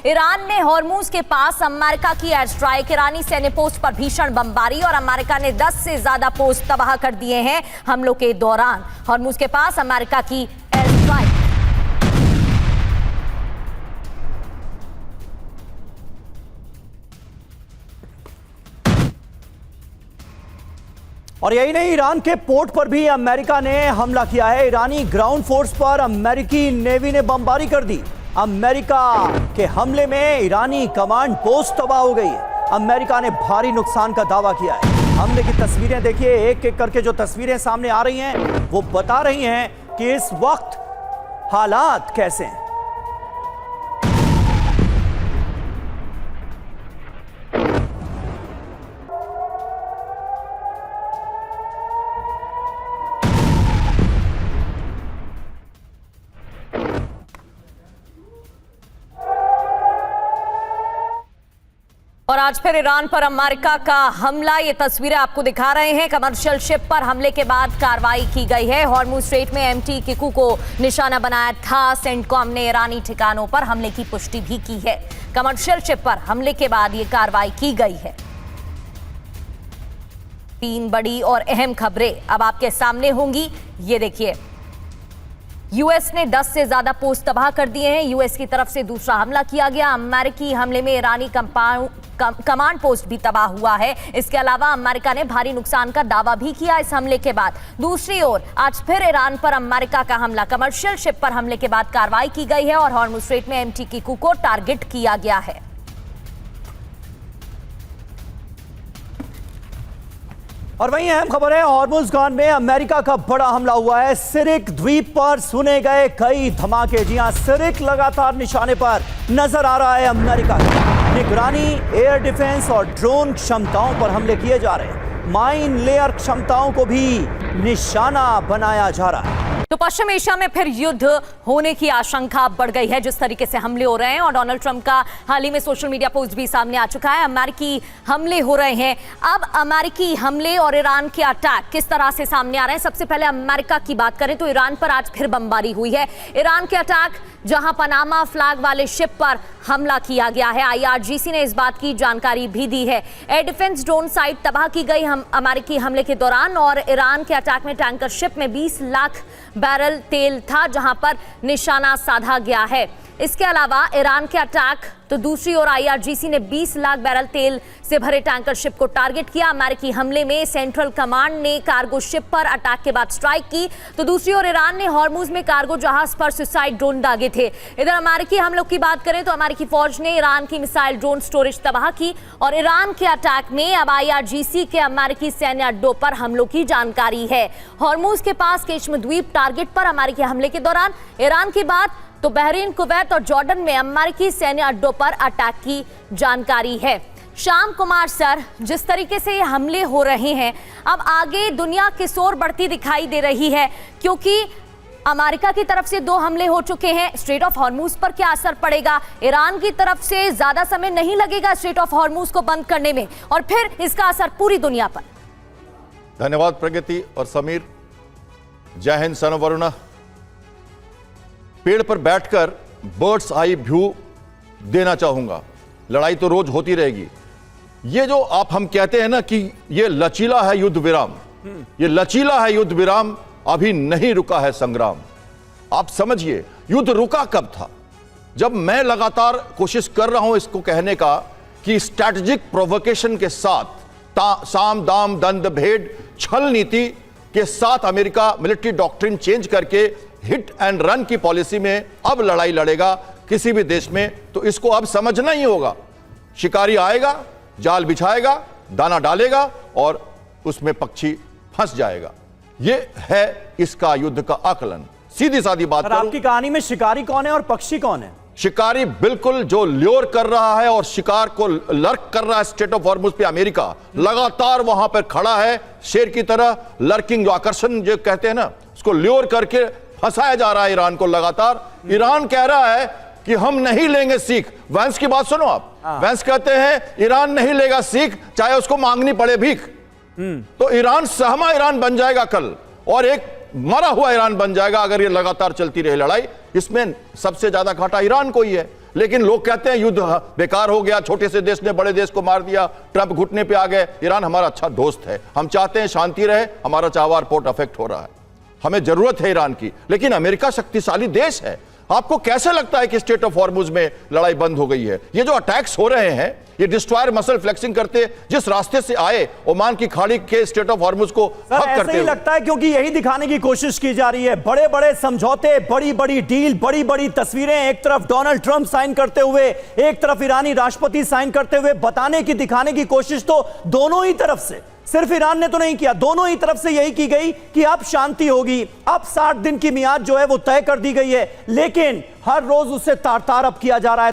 Iran ने Hormuz के पास America की एयर स्ट्राइक, ईरानी सैन्य पोस्ट पर भीषण बमबारी और अमेरिका ने 10 से ज्यादा पोस्ट तबाह कर दिए हैं हमलों के दौरान। हॉर्मूज के पास अमेरिका की एयर स्ट्राइक। और यही नहीं, ईरान के पोर्ट पर भी अमेरिका ने हमला किया है। ईरानी ग्राउंड फोर्स पर अमेरिकी नेवी ने बमबारी कर दी। अमेरिका के हमले में ईरानी कमांड पोस्ट तबाह हो गई है। अमेरिका ने भारी नुकसान का दावा किया है। हमले की तस्वीरें देखिए, एक एक करके जो तस्वीरें सामने आ रही हैं वो बता रही हैं कि इस वक्त हालात कैसे हैं। और आज फिर ईरान पर अमेरिका का हमला, ये तस्वीरें आपको दिखा रहे हैं। कमर्शियल शिप पर हमले के बाद कार्रवाई की गई है। हॉर्मुज स्ट्रेट में एमटी किकू को निशाना बनाया था। सेंटकॉम ने ईरानी ठिकानों पर हमले की पुष्टि भी की है। कमर्शियल शिप पर हमले के बाद ये कार्रवाई की गई है। 3 बड़ी और अहम खबरें अब आपके सामने होंगी, ये देखिए। यूएस ने 10 से ज्यादा पोस्ट तबाह कर दिए हैं। यूएस की तरफ से दूसरा हमला किया गया। अमेरिकी हमले में ईरानी कमांड पोस्ट भी तबाह हुआ है। इसके अलावा अमेरिका ने भारी नुकसान का दावा भी किया इस हमले के बाद। दूसरी ओर आज फिर ईरान पर अमेरिका का हमला, कमर्शियल शिप पर हमले के बाद कार्रवाई की गई है और हॉर्मुज स्ट्रेट में एमटी किकू को टारगेट किया गया है। और वहीं अहम खबर है, हॉर्मुज़गान में अमेरिका का बड़ा हमला हुआ है। सिरिक द्वीप पर सुने गए कई धमाके। जी हां, सिरिक लगातार निशाने पर नजर आ रहा है। अमेरिका की निगरानी, एयर डिफेंस और ड्रोन क्षमताओं पर हमले किए जा रहे हैं। माइन लेयर क्षमताओं को भी निशाना बनाया जा रहा है। तो पश्चिम एशिया में फिर युद्ध होने की आशंका बढ़ गई है जिस तरीके से हमले हो रहे हैं। और डोनाल्ड ट्रंप का हाल ही में सोशल मीडिया पोस्ट भी सामने आ चुका है। अमेरिकी हमले हो रहे हैं। अब अमेरिकी हमले और ईरान के अटैक किस तरह से सामने आ रहे हैं। सबसे पहले अमेरिका की बात करें तो ईरान पर आज फिर बमबारी हुई है। ईरान के अटैक, जहां पनामा फ्लैग वाले शिप पर हमला किया गया है। IRGC ने इस बात की जानकारी भी दी है। एयर डिफेंस ड्रोन साइट तबाह की गई अमेरिकी हमले के दौरान। और ईरान के अटैक में टैंकर शिप में 20 लाख बैरल तेल था जहां पर निशाना साधा गया है। इसके अलावा ईरान के अटैक तो दूसरी ओर IRGC ने 20 लाख बैरल तेल से भरे टैंकर शिप को टारगेट किया। अमेरिकी हमले में सेंट्रल कमांड ने कार्गो शिप पर अटैक के बाद स्ट्राइक की। तो दूसरी ओर ईरान ने हॉर्मुज में कार्गो जहाज पर सुसाइड ड्रोन दागे थे। इधर अमेरिकी हमलों की बात करें तो अमेरिकी फौज ने ईरान की मिसाइल ड्रोन स्टोरेज तबाह की। और ईरान के अटैक में अब IRGC के अमेरिकी सैन्य अड्डों पर हमलों की जानकारी है। हॉर्मुज के पास केशम द्वीप टारगेट पर अमेरिकी हमले के दौरान। ईरान की बात तो बहरीन, कुवैत और जॉर्डन में अमेरिकी सैन्य अड्डों पर अटैक की जानकारी है। श्याम कुमार सर, जिस तरीके से ये हमले हो रहे हैं, अब आगे दुनिया किस ओर बढ़ती दिखाई दे रही है, क्योंकि अमेरिका की तरफ से 2 हमले हो चुके हैं। स्ट्रेट ऑफ हॉर्मुज पर क्या असर पड़ेगा? ईरान की तरफ से ज्यादा समय नहीं लगेगा स्ट्रेट ऑफ हॉर्मुज को बंद करने में, और फिर इसका असर पूरी दुनिया पर। धन्यवाद प्रगति और समीर। जय हिंद सन वरुणा। पेड़ पर बैठकर बर्ड्स आई व्यू देना चाहूंगा। लड़ाई तो रोज होती रहेगी। ये जो हम कहते हैं ना कि ये लचीला है युद्ध विराम, ये लचीला है युद्ध विराम, अभी नहीं रुका है संग्राम। आप समझिए, युद्ध रुका कब था? जब मैं लगातार कोशिश कर रहा हूं इसको कहने का कि स्ट्रैटेजिक प्रोवोकेशन के साथ, साम दाम दंड भेद छल नीति के साथ अमेरिका मिलिट्री डॉक्ट्रिन चेंज करके हिट एंड रन की पॉलिसी में अब लड़ाई लड़ेगा किसी भी देश में, तो इसको अब समझना ही होगा। शिकारी आएगा, जाल बिछाएगा, दाना डालेगा और उसमें पक्षी फंस जाएगा। ये है इसका युद्ध का आकलन। सीधी सादी बात करूं, आपकी कहानी में शिकारी कौन है और पक्षी कौन है? शिकारी बिल्कुल जो ल्योर कर रहा है और शिकार को लर्क कर रहा है स्ट्रेट ऑफ हॉर्मुज पे, अमेरिका लगातार वहां पर खड़ा है शेर की तरह। लर्किंग, जो आकर्षण जो कहते हैं ना, उसको ल्योर करके फंसाया जा रहा है ईरान को लगातार। ईरान कह रहा है कि हम नहीं लेंगे सीख। वैंस की बात सुनो आप। वैंस कहते हैं ईरान नहीं लेगा सीख, चाहे उसको मांगनी पड़े भीख। तो ईरान सहमा ईरान बन जाएगा कल। और एक मरा हुआ ईरान बन जाएगा अगर ये लगातार चलती रही लड़ाई। इसमें सबसे ज्यादा घाटा ईरान को ही है। लेकिन लोग कहते हैं युद्ध बेकार हो गया, छोटे से देश ने बड़े देश को मार दिया, ट्रंप घुटने पे आ गए। ईरान हमारा अच्छा दोस्त है, हम चाहते हैं शांति रहे। हमारा चावार पोर्ट अफेक्ट हो रहा है, हमें जरूरत है ईरान की, लेकिन अमेरिका शक्तिशाली देश है। आपको कैसे लगता है कि स्टेट ऑफ हॉर्मुज में लड़ाई बंद हो गई है? ये जो अटैक्स हो रहे हैं, ये डिस्ट्रॉयर मसल फ्लेक्सिंग करते जिस रास्ते से आए, ओमान की खाड़ी के स्टेट ऑफ हॉर्मुज को हक ऐसे करते ही हुए। लगता है क्योंकि यही दिखाने की कोशिश की जा रही है। बड़े बड़े समझौते, बड़ी बड़ी डील, बड़ी बड़ी तस्वीरें, एक तरफ डोनाल्ड ट्रंप साइन करते हुए, एक तरफ ईरानी राष्ट्रपति साइन करते हुए, बताने की, दिखाने की कोशिश तो दोनों ही तरफ से, सिर्फ ईरान ने तो नहीं किया, दोनों ही तरफ से यही की गई कि अब शांति होगी, अब 60 दिन की मियाद जो है वो तय कर दी गई है। लेकिन हर रोज उससे तार तार अब किया जा रहा है।